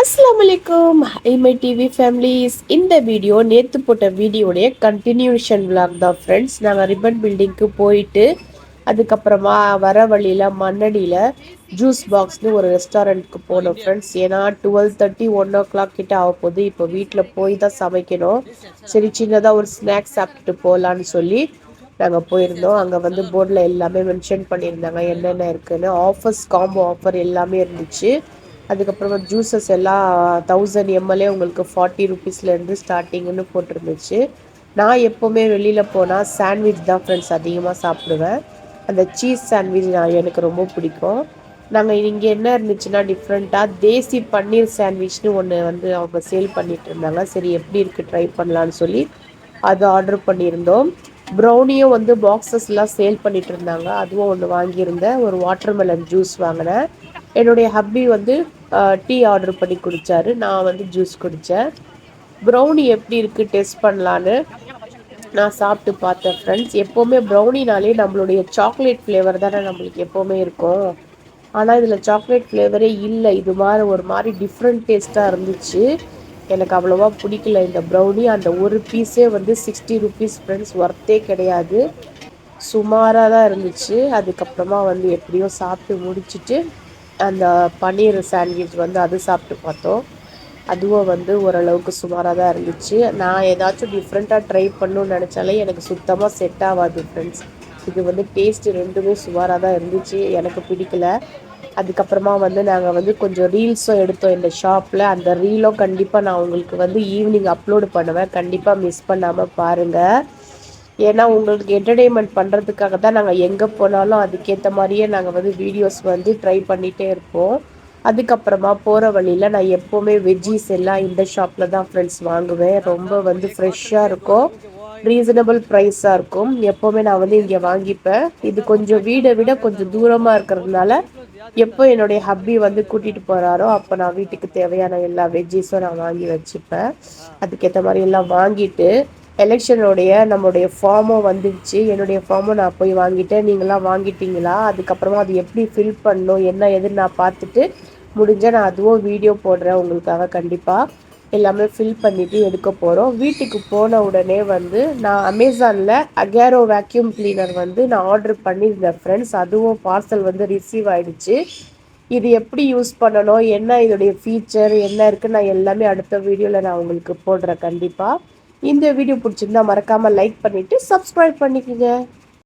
அஸ்ஸலாமு அலைக்கும் ஐமை TV families. இந்த வீடியோ நேற்று போட்ட வீடியோடைய கண்டினியூஷன் விளாக் தான் ஃப்ரெண்ட்ஸ். நாங்கள் ரிப்பன் பில்டிங்க்கு போயிட்டு அதுக்கப்புறமா வர வழியில் மண்ணடியில் ஜூஸ் பாக்ஸ்னு ஒரு ரெஸ்டாரண்ட்க்கு போனோம் ஃப்ரெண்ட்ஸ். ஏன்னா 12:30 1 o'clock கிட்ட ஆக போகுது. இப்போ வீட்டில் போய் தான் சமைக்கணும். சரி சின்னதாக ஒரு ஸ்நாக்ஸ் சாப்பிட்டுட்டு போகலான்னு சொல்லி நாங்கள் போயிருந்தோம். அங்கே வந்து போர்டில் எல்லாமே மென்ஷன் பண்ணியிருந்தாங்க என்னென்ன இருக்குன்னு. ஆஃபர்ஸ் காம்போ ஆஃபர் எல்லாமே இருந்துச்சு. அதுக்கப்புறமா ஜூஸஸ் எல்லாம் 1000 ml உங்களுக்கு 40 rupeesலேருந்து ஸ்டார்டிங்னு போட்டிருந்துச்சு. நான் எப்போவுமே வெளியில் போனால் சாண்ட்விச் தான் ஃப்ரெண்ட்ஸ் அதிகமாக சாப்பிடுவேன். அந்த சீஸ் சாண்ட்விச் எனக்கு ரொம்ப பிடிக்கும். நாங்கள் இங்கே என்ன இருந்துச்சுன்னா டிஃப்ரெண்ட்டாக தேசி பன்னீர் சாண்ட்விச்னு ஒன்று வந்து அவங்க சேல் பண்ணிட்டு இருந்தாங்க. சரி எப்படி இருக்குது ட்ரை பண்ணலான்னு சொல்லி அது ஆர்டர் பண்ணியிருந்தோம். ப்ரௌனியும் வந்து பாக்ஸஸ்லாம் சேல் பண்ணிட்டு இருந்தாங்க. அதுவும் ஒன்று வாங்கியிருந்தேன். ஒரு வாட்டர்மெலன் ஜூஸ் வாங்கினேன். என்னுடைய ஹப்பி வந்து டீ ஆர்டர் பண்ணி குடித்தாரு. நான் வந்து ஜூஸ் குடித்தேன். ப்ரௌனி எப்படி இருக்குது டெஸ்ட் பண்ணலான்னு நான் சாப்பிட்டு பார்த்தேன் ஃப்ரெண்ட்ஸ். எப்போவுமே ப்ரௌனினாலே நம்மளுடைய சாக்லேட் ஃப்ளேவர் தானே நம்மளுக்கு எப்போவுமே இருக்கும். ஆனால் இதில் சாக்லேட் ஃப்ளேவரே இல்லை. இது மாதிரி ஒரு மாதிரி டிஃப்ரெண்ட் டேஸ்ட்டாக இருந்துச்சு. எனக்கு அவ்வளோவா பிடிக்கல இந்த ப்ரௌனி. அந்த ஒரு பீஸே வந்து 60 rupees ஃப்ரெண்ட்ஸ், ஒர்த்தே கிடையாது. சுமாராக தான் இருந்துச்சு. அதுக்கப்புறமா வந்து எப்படியோ சாப்பிட்டு முடிச்சுட்டு அந்த பன்னீர் சாண்ட்விச் வந்து அது சாப்பிட்டு பார்த்தோம். அதுவும் வந்து ஓரளவுக்கு சுமாராக தான் இருந்துச்சு. நான் ஏதாச்சும் டிஃப்ரெண்ட்டாக ட்ரை பண்ணணும்னு நினச்சாலே எனக்கு சுத்தமாக செட் ஆகாது ஃப்ரெண்ட்ஸ். இது வந்து டேஸ்ட்டு ரெண்டுமே சுமாராக தான் இருந்துச்சு. எனக்கு பிடிக்கல. அதுக்கப்புறமா வந்து நாங்கள் வந்து கொஞ்சம் ரீல்ஸும் எடுத்தோம் இந்த ஷாப்பில். அந்த ரீலும் கண்டிப்பாக நான் உங்களுக்கு வந்து ஈவினிங் அப்லோடு பண்ணுவேன். கண்டிப்பாக மிஸ் பண்ணாமல் பாருங்கள். ஏன்னா உங்களுக்கு என்டர்டெயின்மெண்ட் பண்ணுறதுக்காக தான் நாங்கள் எங்கே போனாலும் அதுக்கேற்ற மாதிரியே நாங்கள் வந்து வீடியோஸ் வந்து ட்ரை பண்ணிகிட்டே இருப்போம். அதுக்கப்புறமா போகிற வழியில் நான் எப்போவுமே வெஜ்ஜீஸ் எல்லாம் இந்த ஷாப்பில் தான் ஃப்ரெண்ட்ஸ் வாங்குவேன். ரொம்ப வந்து ஃப்ரெஷ்ஷாக இருக்கும், ரீசனபிள் ப்ரைஸாக இருக்கும். எப்போவுமே நான் வந்து இங்கே வாங்கிப்பேன். இது கொஞ்சம் வீடை விட கொஞ்சம் தூரமாக இருக்கிறதுனால எப்போ என்னுடைய ஹப்பி வந்து கூட்டிகிட்டு போகிறாரோ அப்போ நான் வீட்டுக்கு தேவையான எல்லா வெஜ்ஜீஸும் நான் வாங்கி வச்சுப்பேன். அதுக்கேற்ற மாதிரி எல்லாம் வாங்கிட்டு எலெக்ஷனுடைய நம்மளுடைய ஃபார்மும் வந்துடுச்சு. என்னுடைய ஃபார்மும் நான் போய் வாங்கிட்டேன். நீங்களாம் வாங்கிட்டீங்களா? அதுக்கப்புறமா அது எப்படி ஃபில் பண்ணணும் என்ன எதுன்னு நான் பார்த்துட்டு முடிஞ்சால் நான் அதுவும் வீடியோ போடுறேன் உங்களுக்காக. கண்டிப்பாக எல்லாமே ஃபில் பண்ணிவிட்டு எடுக்க போகிறோம். வீட்டுக்கு போன உடனே வந்து நான் அமேசானில் அகேரோ வேக்யூம் கிளீனர் வந்து நான் ஆர்டர் பண்ணியிருந்தேன் ஃப்ரெண்ட்ஸ். அதுவும் பார்சல் வந்து ரிசீவ் ஆகிடுச்சு. இது எப்படி யூஸ் பண்ணணும், என்ன இதோடைய ஃபீச்சர் என்ன இருக்குது, நான் எல்லாமே அடுத்த வீடியோவில் நான் உங்களுக்கு போடுறேன் கண்டிப்பாக. இந்த வீடியோ பிடிச்சிருந்தா மறக்காமல் லைக் பண்ணிவிட்டு சப்ஸ்கிரைப் பண்ணிக்கோங்க.